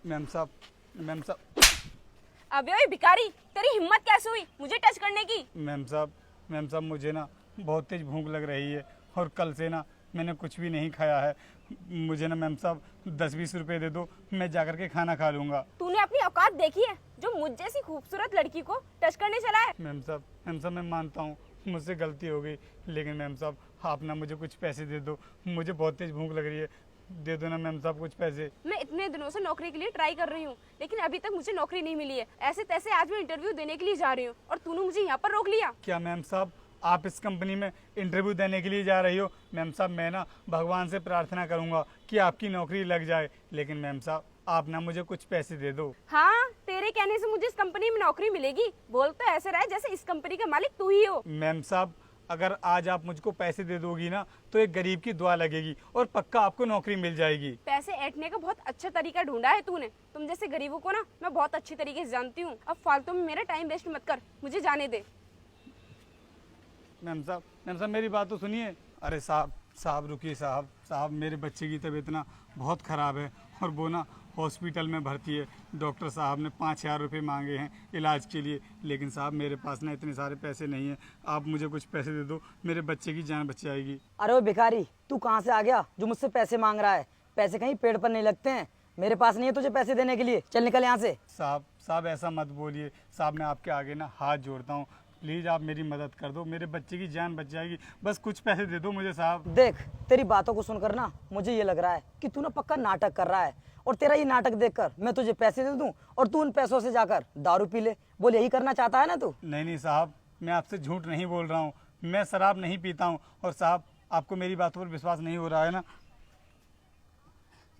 Ma'am साहब अबे ओए भिखारी, तेरी हिम्मत कैसे हुई मुझे टच करने की? मैम साहब मुझे ना बहुत तेज भूख लग रही है और कल से ना मैंने कुछ भी नहीं खाया है। मुझे ना मैम साहब 10-20 रुपए दे दो, मैं जाकर के खाना खा लूँगा। तूने अपनी औकात देखी है जो मुझ जैसी खूबसूरत लड़की को टच करने चला है? मैम साहब मैं मानता हूँ मुझसे गलती हो गई, लेकिन मैम साहब आप ना मुझे कुछ पैसे दे दो, मुझे बहुत तेज भूख लग रही है। दे दो ना मैम साहब कुछ पैसे। मैं इतने दिनों से नौकरी के लिए ट्राई कर रही हूँ, लेकिन अभी तक मुझे नौकरी नहीं मिली है। ऐसे तैसे आज मैं इंटरव्यू देने के लिए जा रही हूँ और तूने मुझे यहाँ पर रोक लिया। क्या मैम साहब आप इस कंपनी में इंटरव्यू देने के लिए जा रही हो? मैम साहब मैं ना भगवान से प्रार्थना करूंगा कि आपकी नौकरी लग जाए, लेकिन मैम साहब आप ना मुझे कुछ पैसे दे दो। हाँ, तेरे कहने से मुझे इस कंपनी में नौकरी मिलेगी? बोल तो ऐसे रहा है जैसे इस कंपनी का मालिक तू ही हो। मैम साहब अगर आज आप मुझको पैसे दे दोगी ना तो एक गरीब की दुआ लगेगी और पक्का आपको नौकरी मिल जाएगी। पैसे ऐंठने का बहुत अच्छा तरीका ढूंढा है तूने। तुम जैसे गरीबों को ना मैं बहुत अच्छी तरीके से जानती हूँ। अब फालतू में मेरा टाइम वेस्ट मत कर, मुझे जाने दे। मैम साहब मेरी बात तो सुनिए। अरे साहब रुकिए साहब मेरे बच्चे की तबीयत ना बहुत ख़राब है और वो ना हॉस्पिटल में भर्ती है। डॉक्टर साहब ने 5,000 रुपये मांगे हैं इलाज के लिए, लेकिन साहब मेरे पास ना इतने सारे पैसे नहीं हैं। आप मुझे कुछ पैसे दे दो, मेरे बच्चे की जान बच जाएगी। अरे वो भिखारी, तू कहाँ से आ गया जो मुझसे पैसे मांग रहा है? पैसे कहीं पेड़ पर नहीं लगते हैं। मेरे पास नहीं है तुझे पैसे देने के लिए, चल निकल यहाँ से। साहब ऐसा मत बोलिए साहब, मैं आपके आगे ना हाथ जोड़ता हूँ, प्लीज़ आप मेरी मदद कर दो, मेरे बच्चे की जान बच जाएगी, बस कुछ पैसे दे दो मुझे साहब। देख, तेरी बातों को सुनकर ना मुझे ये लग रहा है कि तू ना पक्का नाटक कर रहा है, और तेरा ये नाटक देखकर मैं तुझे पैसे दे दूं और तू उन पैसों से जाकर दारू पी ले। बोल, यही करना चाहता है ना तू? नहीं साहब, मैं आपसे झूठ नहीं बोल रहा हूँ, मैं शराब नहीं पीता हूँ। और साहब आपको मेरी बातों पर विश्वास नहीं हो रहा है ना,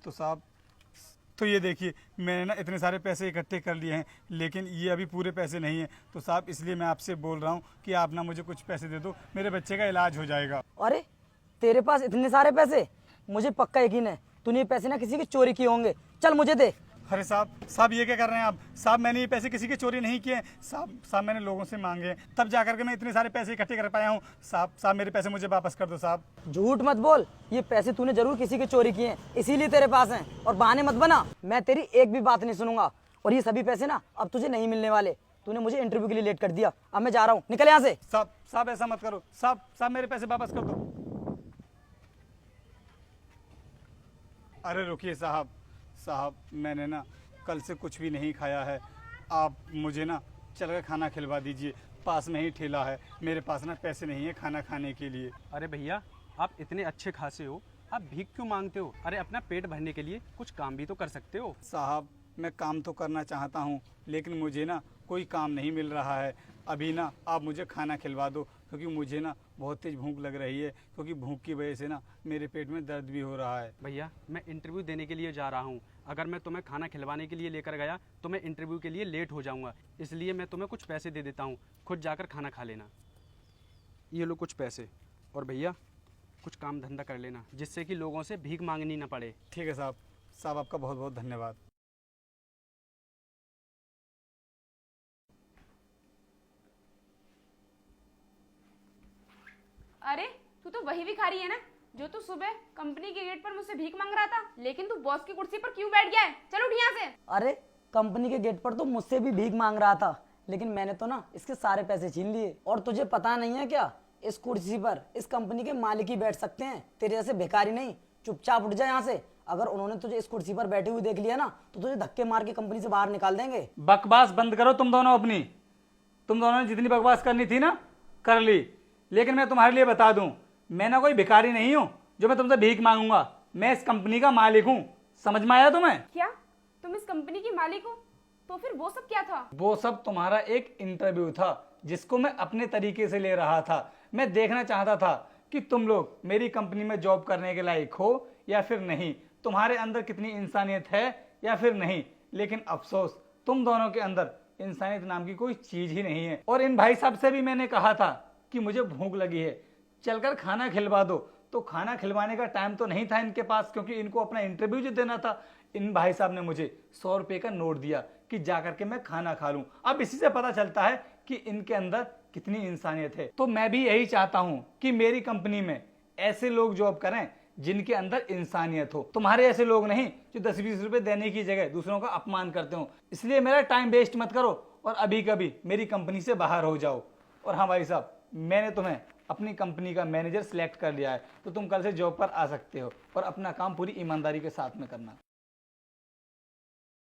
तो साहब तो ये देखिए मैंने ना इतने सारे पैसे इकट्ठे कर लिए हैं, लेकिन ये अभी पूरे पैसे नहीं हैं। तो साहब इसलिए मैं आपसे बोल रहा हूँ कि आप ना मुझे कुछ पैसे दे दो, मेरे बच्चे का इलाज हो जाएगा। अरे तेरे पास इतने सारे पैसे? मुझे पक्का यकीन है तूने ये पैसे ना किसी की चोरी किए होंगे। चल मुझे दे। अरे साहब ये क्या कर रहे हैं आप? साहब मैंने ये पैसे किसी की चोरी नहीं किए हैं साहब मैंने लोगों से मांगे हैं, तब जाकर के मैं इतने सारे पैसे इकट्ठे कर पाया हूँ। साहब मेरे पैसे मुझे वापस कर दो साहब। झूठ मत बोल, ये पैसे तूने जरूर किसी की चोरी किए हैं, इसीलिए तेरे पास हैं। और बहाने मत बना, मैं तेरी एक भी बात नहीं सुनूंगा। और ये सभी पैसे ना अब तुझे नहीं मिलने वाले। तूने मुझे इंटरव्यू के लिए लेट कर दिया, अब मैं जा रहा हूँ, निकल यहाँ से। साहब ऐसा मत करो साहब मेरे पैसे वापस कर दो। अरे रुकिए साहब मैंने ना कल से कुछ भी नहीं खाया है, आप मुझे ना चलकर खाना खिलवा दीजिए, पास में ही ठेला है, मेरे पास ना पैसे नहीं है खाना खाने के लिए। अरे भैया, आप इतने अच्छे खासे हो, आप भीख क्यों मांगते हो? अरे अपना पेट भरने के लिए कुछ काम भी तो कर सकते हो। साहब मैं काम तो करना चाहता हूँ, लेकिन मुझे ना कोई काम नहीं मिल रहा है। अभी ना आप मुझे खाना खिलवा दो, क्योंकि मुझे ना बहुत तेज भूख लग रही है, क्योंकि भूख की वजह से ना मेरे पेट में दर्द भी हो रहा है। भैया मैं इंटरव्यू देने के लिए जा रहा हूँ, अगर मैं तुम्हें खाना खिलवाने के लिए लेकर गया तो मैं इंटरव्यू के लिए लेट हो जाऊँगा, इसलिए मैं तुम्हें कुछ पैसे दे देता हूँ, खुद जाकर खाना खा लेना। ये लो कुछ पैसे, और भैया कुछ काम धंधा कर लेना जिससे कि लोगों से भीख मांगनी ना पड़े। ठीक है साहब आपका बहुत बहुत धन्यवाद। अरे तू तो वही भिखारी है ना जो तू सुबह कंपनी के गेट पर मुझसे भीख मांग रहा था, लेकिन तू बॉस की कुर्सी पर क्यों बैठ गया है? चलो उठ यहाँ से। अरे कंपनी के गेट पर तो मुझसे भी भीख मांग रहा था, लेकिन मैंने तो ना इसके सारे पैसे छीन लिए। और तुझे पता नहीं है क्या, इस कुर्सी पर इस कंपनी के मालिक ही बैठ सकते हैं, तेरे जैसे भिखारी नहीं। चुपचाप उठ जा यहाँ से, अगर उन्होंने तुझे इस कुर्सी पर बैठे हुए देख लिया ना तो तुझे धक्के मार के कंपनी से बाहर निकाल देंगे। बकवास बंद करो तुम दोनों अपनी। तुम दोनों ने जितनी बकवास करनी थी ना कर ली, लेकिन मैं तुम्हारे लिए बता दूं, मैं ना कोई भिखारी नहीं हूं जो मैं तुमसे भीख मांगूंगा। मैं इस कंपनी का मालिक हूं, समझ में आया तुम्हें? क्या तुम इस कंपनी के मालिक हो? तो फिर वो सब क्या था? वो सब तुम्हारा एक इंटरव्यू था जिसको मैं अपने तरीके से ले रहा था। मैं देखना चाहता था कि तुम लोग मेरी कंपनी में जॉब करने के लायक हो या फिर नहीं, तुम्हारे अंदर कितनी इंसानियत है या फिर नहीं। लेकिन अफसोस तुम दोनों के अंदर इंसानियत नाम की कोई चीज ही नहीं है। और इन भाई साहब से भी मैंने कहा था कि मुझे भूख लगी है, चलकर खाना खिलवा दो, तो खाना खिलवाने का टाइम तो नहीं था इनके पास, क्योंकि इनको अपना इंटरव्यू जो देना था। इन भाई साहब ने मुझे 100 रुपए का नोट दिया कि जाकर के मैं खाना खा लूं। अब इसी से पता चलता है कि इनके अंदर कितनी इंसानियत है। तो मैं भी यही चाहता हूं कि मेरी कंपनी में ऐसे लोग जॉब करें जिनके अंदर इंसानियत हो। तुम्हारे ऐसे लोग नहीं जो 10-20 रुपए देने की जगह दूसरों का अपमान करते हो। इसलिए मेरा टाइम वेस्ट मत करो और अभी कभी मेरी कंपनी से बाहर हो जाओ। और हाँ भाई साहब, मैंने तुम्हें अपनी कंपनी का मैनेजर सिलेक्ट कर लिया है, तो तुम कल से जॉब पर आ सकते हो और अपना काम पूरी ईमानदारी के साथ में करना।